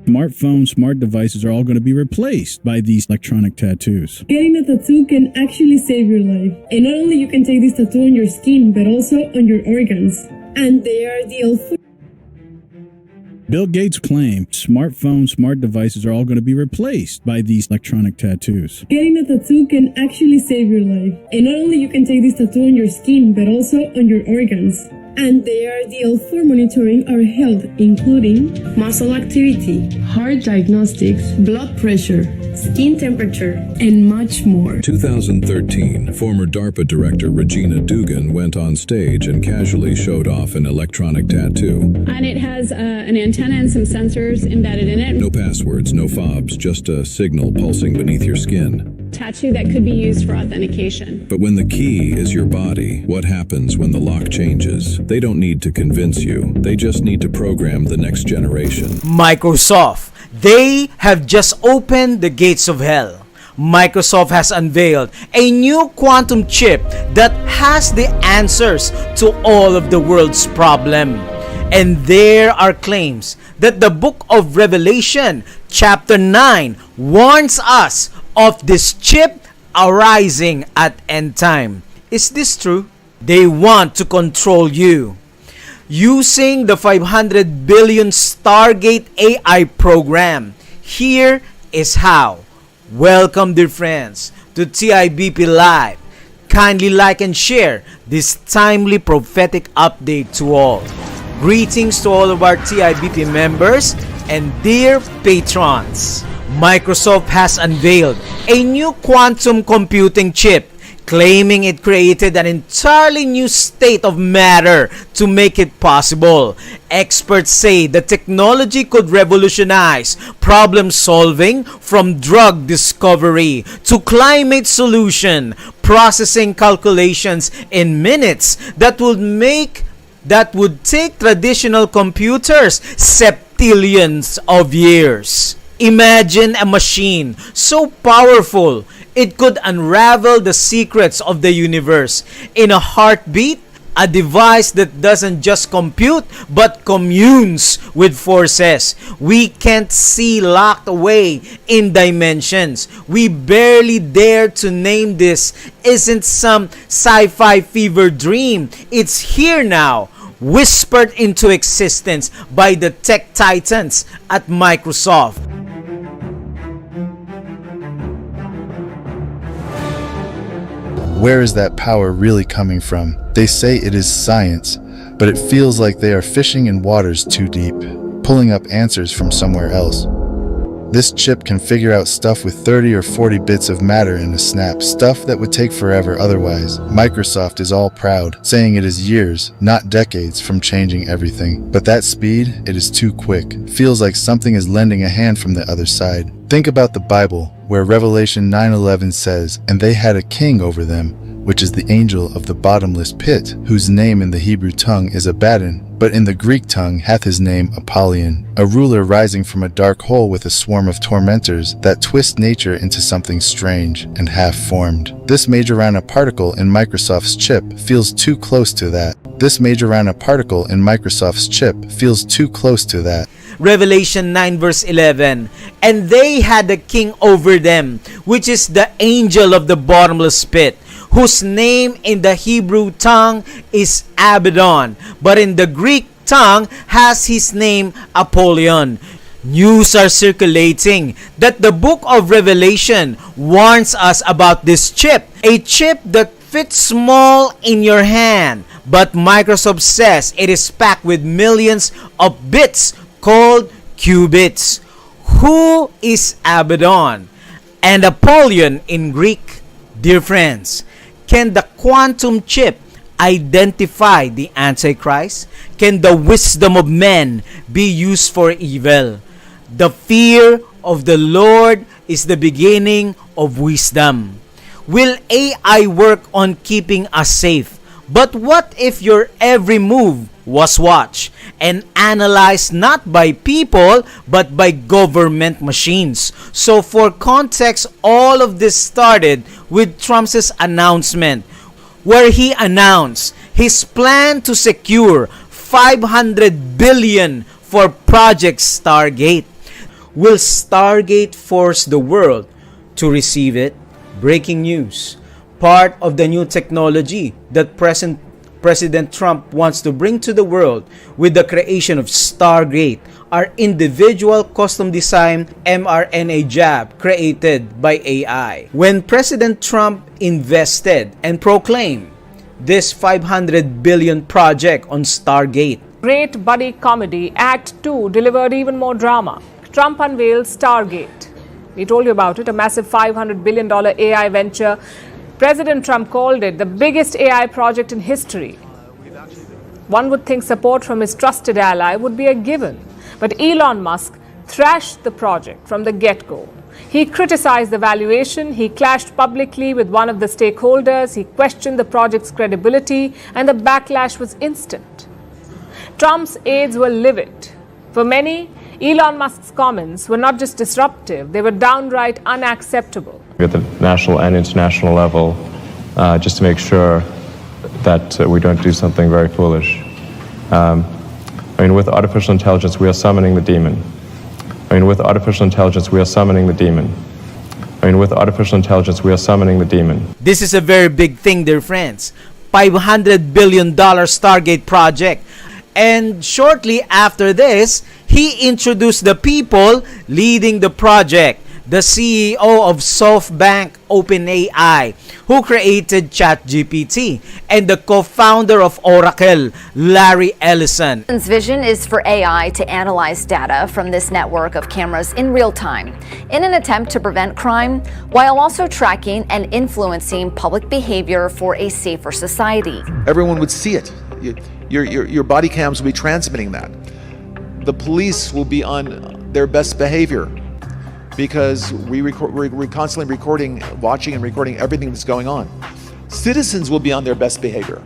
Smartphones, smart devices are all going to be replaced by these electronic tattoos. Getting a tattoo can actually save your life. And not only you can take this tattoo on your skin, but also on your organs. And they are the Bill Gates claimed smartphones, smart devices are all going to be replaced by these electronic tattoos. Getting a tattoo can actually save your life. And not only you can take this tattoo on your skin, but also on your organs. And they are ideal for monitoring our health, including muscle activity, heart diagnostics, blood pressure, skin temperature, and much more. 2013, former DARPA director Regina Dugan went on stage and casually showed off an electronic tattoo. And it has an antenna and some sensors embedded in it. No passwords, no fobs, just a signal pulsing beneath your skin. Tattoo that could be used for authentication. But when the key is your body, what happens when the lock changes? They don't need to convince you. They just need to program the next generation. Microsoft. They have just opened the gates of hell. Microsoft has unveiled a new quantum chip that has the answers to all of the world's problems. And there are claims that the book of Revelation, chapter 9, warns us of this chip arising at end time. Is this true? They want to control you. Using the 500 billion Stargate AI program. Here is how. Welcome, dear friends, to TIBP Live. Kindly like and share this timely prophetic update to all. Greetings to all of our TIBP members and dear patrons. Microsoft has unveiled a new quantum computing chip, claiming it created an entirely new state of matter to make it possible. Experts say the technology could revolutionize problem solving, from drug discovery to climate solution, processing calculations in minutes that would take traditional computers septillions of years. Imagine a machine so powerful it could unravel the secrets of the universe in a heartbeat, a device that doesn't just compute but communes with forces we can't see, locked away in dimensions we barely dare to name. This isn't some sci-fi fever dream. It's here now, whispered into existence by the tech titans at Microsoft. Where is that power really coming from? They say it is science, but it feels like they are fishing in waters too deep, pulling up answers from somewhere else. This chip can figure out stuff with 30 or 40 bits of matter in a snap, stuff that would take forever otherwise. Microsoft is all proud, saying it is years, not decades, from changing everything. But that speed, it is too quick. Feels like something is lending a hand from the other side. Think about the Bible, where Revelation 9:11 says, "And they had a king over them, which is the angel of the bottomless pit, whose name in the Hebrew tongue is Abaddon, but in the Greek tongue hath his name Apollyon, a ruler rising from a dark hole with a swarm of tormentors that twist nature into something strange and half-formed." This Majorana particle in Microsoft's chip feels too close to that. This Majorana particle in Microsoft's chip feels too close to that. Revelation 9 verse 11, "And they had a king over them, which is the angel of the bottomless pit, whose name in the Hebrew tongue is Abaddon, but in the Greek tongue has his name Apollyon." News are circulating that the book of Revelation warns us about this chip, a chip that fits small in your hand, but Microsoft says it is packed with millions of bits called qubits. Who is Abaddon and Apollyon in Greek? Dear friends, can the quantum chip identify the Antichrist? Can the wisdom of men be used for evil? The fear of the Lord is the beginning of wisdom. Will AI work on keeping us safe? But what if your every move was watched and analyzed not by people but by government machines? So for context, all of this started with Trump's announcement, where he announced his plan to secure $500 billion for Project Stargate. Will Stargate force the world to receive it? Breaking news. Part of the new technology that President Trump wants to bring to the world with the creation of Stargate are individual custom-designed mRNA jab created by AI. When President Trump invested and proclaimed this $500 billion project on Stargate, Great buddy comedy, Act 2 delivered even more drama. Trump unveiled Stargate. We told you about it, a massive $500 billion AI venture. President Trump called it the biggest AI project in history. One would think support from his trusted ally would be a given. But Elon Musk thrashed the project from the get-go. He criticized the valuation, he clashed publicly with one of the stakeholders, he questioned the project's credibility, and the backlash was instant. Trump's aides were livid. For many, Elon Musk's comments were not just disruptive, they were downright unacceptable. At the national and international level, just to make sure that we don't do something very foolish. With artificial intelligence, we are summoning the demon. With artificial intelligence, we are summoning the demon. With artificial intelligence, we are summoning the demon. this is a very big thing, dear friends. $500 billion Stargate project. And shortly after this, he introduced the people leading the project, the CEO of SoftBank OpenAI, who created ChatGPT, and the co-founder of Oracle, Larry Ellison. His vision is for AI to analyze data from this network of cameras in real time in an attempt to prevent crime while also tracking and influencing public behavior for a safer society. Everyone would see it. Your body cams will be transmitting that. The police will be on their best behavior because we're constantly recording, watching and recording everything that's going on. Citizens will be on their best behavior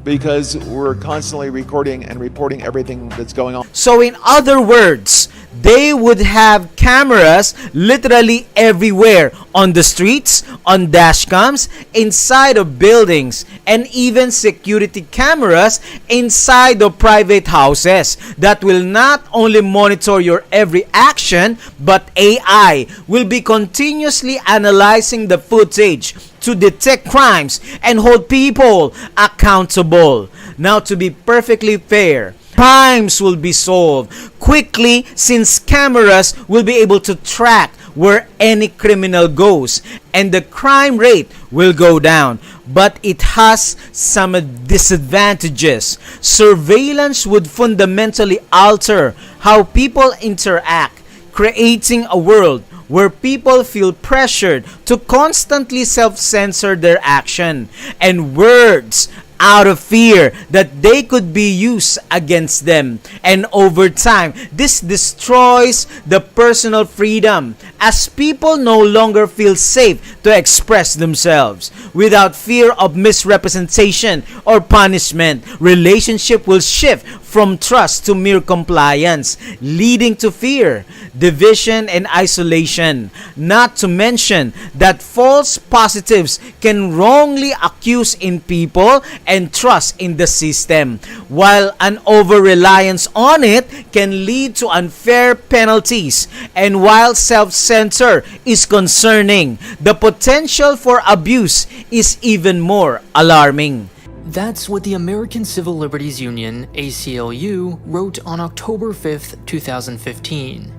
because we're constantly recording and reporting everything that's going on. So in other words, they would have cameras literally everywhere, on the streets, on dashcams, inside of buildings, and even security cameras inside of private houses that will not only monitor your every action, but AI will be continuously analyzing the footage to detect crimes and hold people accountable. Now, to be perfectly fair, crimes will be solved quickly since cameras will be able to track where any criminal goes and the crime rate will go down. But it has some disadvantages. Surveillance would fundamentally alter how people interact, creating a world where people feel pressured to constantly self-censor their action and words out of fear that they could be used against them. And over time, this destroys the personal freedom as people no longer feel safe to express themselves. Without fear of misrepresentation or punishment, relationship will shift from trust to mere compliance, leading to fear, division, and isolation. Not to mention that false positives can wrongly accuse in people and trust in the system, while an over-reliance on it can lead to unfair penalties. And while self-censor is concerning, the potential for abuse is even more alarming. That's what the American Civil Liberties Union, ACLU, wrote on October 5th, 2015.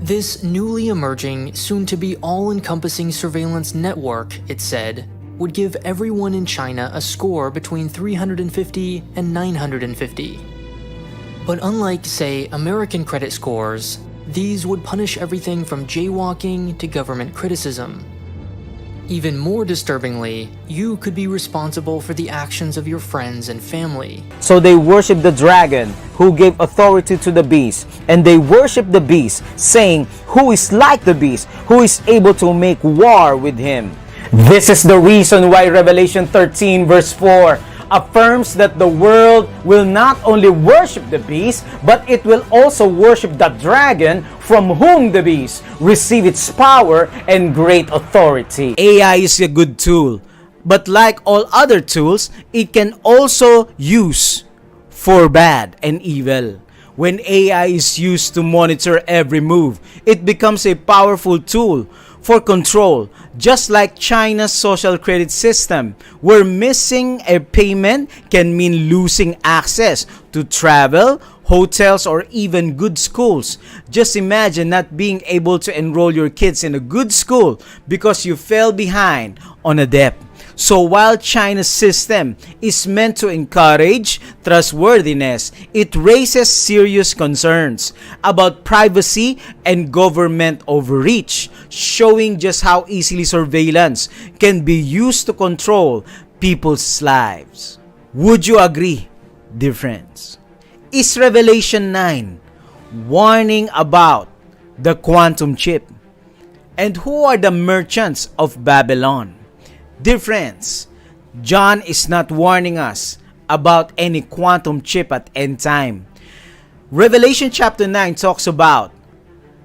This newly emerging, soon-to-be all-encompassing surveillance network, it said, would give everyone in China a score between 350 and 950. But unlike, say, American credit scores, these would punish everything from jaywalking to government criticism. Even more disturbingly, you could be responsible for the actions of your friends and family. So they worship the dragon who gave authority to the beast, and they worship the beast, saying, "Who is like the beast, who is able to make war with him?" This is the reason why Revelation 13 verse 4 affirms that the world will not only worship the beast, but it will also worship the dragon from whom the beast received its power and great authority. AI is a good tool, but like all other tools, it can also use for bad and evil. When AI is used to monitor every move, it becomes a powerful tool for control, just like China's social credit system, where missing a payment can mean losing access to travel, hotels, or even good schools. Just imagine not being able to enroll your kids in a good school because you fell behind on a debt. So while China's system is meant to encourage trustworthiness, it raises serious concerns about privacy and government overreach, showing just how easily surveillance can be used to control people's lives. Would you agree, dear friends? Is Revelation 9 warning about the quantum chip? And who are the merchants of Babylon? Dear friends, John is not warning us about any quantum chip at end time. Revelation chapter 9 talks about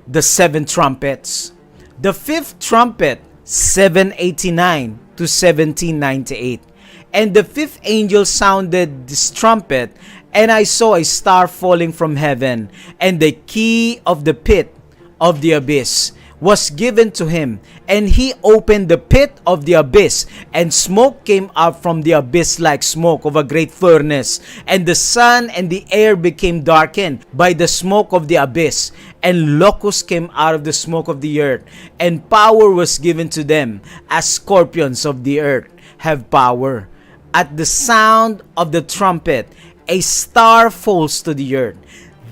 the 7 trumpets. The 5th trumpet, 789 to 1798. And the 5th angel sounded this trumpet, and I saw a star falling from heaven, and the key of the pit of the abyss was given to him, and he opened the pit of the abyss, and smoke came up from the abyss like smoke of a great furnace, and the sun and the air became darkened by the smoke of the abyss, and locusts came out of the smoke of the earth, and power was given to them as scorpions of the earth have power. At the sound of the trumpet, a star falls to the earth.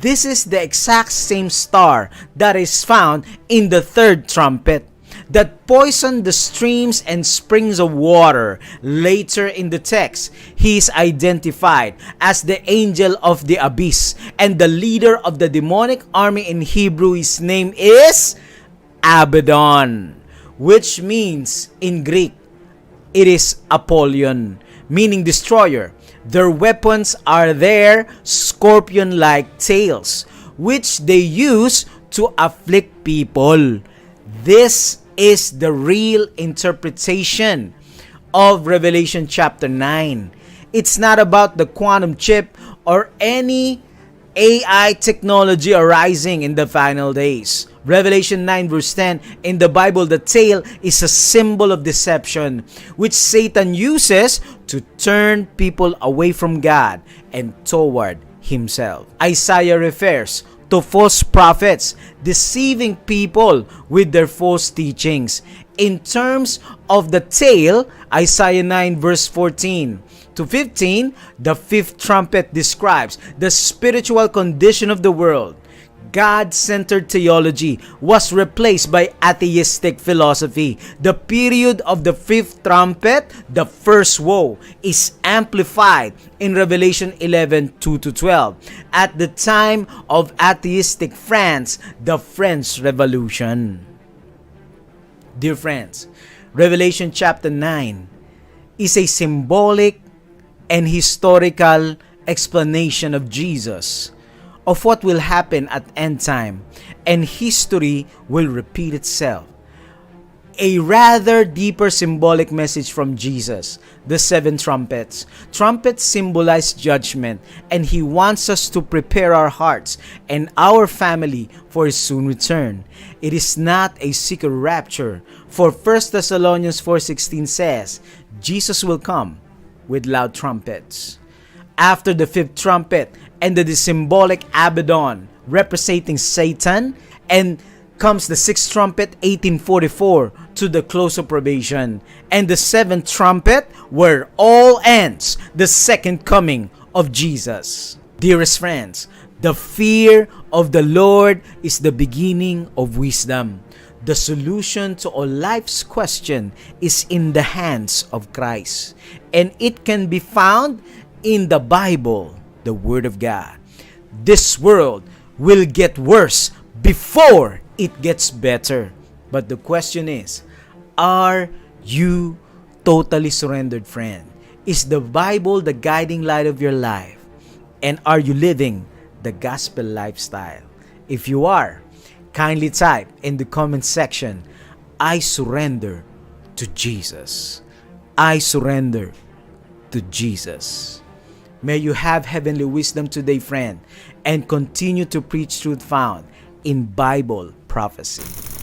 This is the exact same star that is found in the 3rd trumpet that poisoned the streams and springs of water. Later in the text, he is identified as the angel of the abyss and the leader of the demonic army. In Hebrew, his name is Abaddon, which means in Greek, it is Apollyon, meaning destroyer. Their weapons are their scorpion-like tails, which they use to afflict people. This is the real interpretation of Revelation chapter 9. It's not about the quantum chip or any AI technology arising in the final days. Revelation 9 verse 10, in the Bible, the tail is a symbol of deception, which Satan uses to turn people away from God and toward himself. Isaiah refers to false prophets deceiving people with their false teachings. In terms of the tail, Isaiah 9 verse 14 to 15, the 5th trumpet describes the spiritual condition of the world. God-centered theology was replaced by atheistic philosophy. The period of the 5th trumpet, the first woe, is amplified in Revelation 11, 2-12. At the time of atheistic France, the French Revolution. Dear friends, Revelation chapter 9 is a symbolic and historical explanation of Jesus, of what will happen at end time, and history will repeat itself. A rather deeper symbolic message from Jesus, the 7 trumpets. Trumpets symbolize judgment, and he wants us to prepare our hearts and our family for his soon return. It is not a secret rapture, for 1 Thessalonians 4:16 says, Jesus will come with loud trumpets. After the 5th trumpet and the symbolic Abaddon representing Satan, and comes the 6th trumpet, 1844, to the close of probation, and the 7th trumpet, where all ends, the second coming of Jesus. Dearest friends, the fear of the Lord is the beginning of wisdom. The solution to all life's question is in the hands of Christ, and it can be found in the Bible, the Word of God. This world will get worse before it gets better. But the question is, are you totally surrendered, friend? Is the Bible the guiding light of your life? And are you living the gospel lifestyle? If you are, kindly type in the comment section, I surrender to Jesus. I surrender to Jesus. May you have heavenly wisdom today, friend, and continue to preach truth found in Bible prophecy.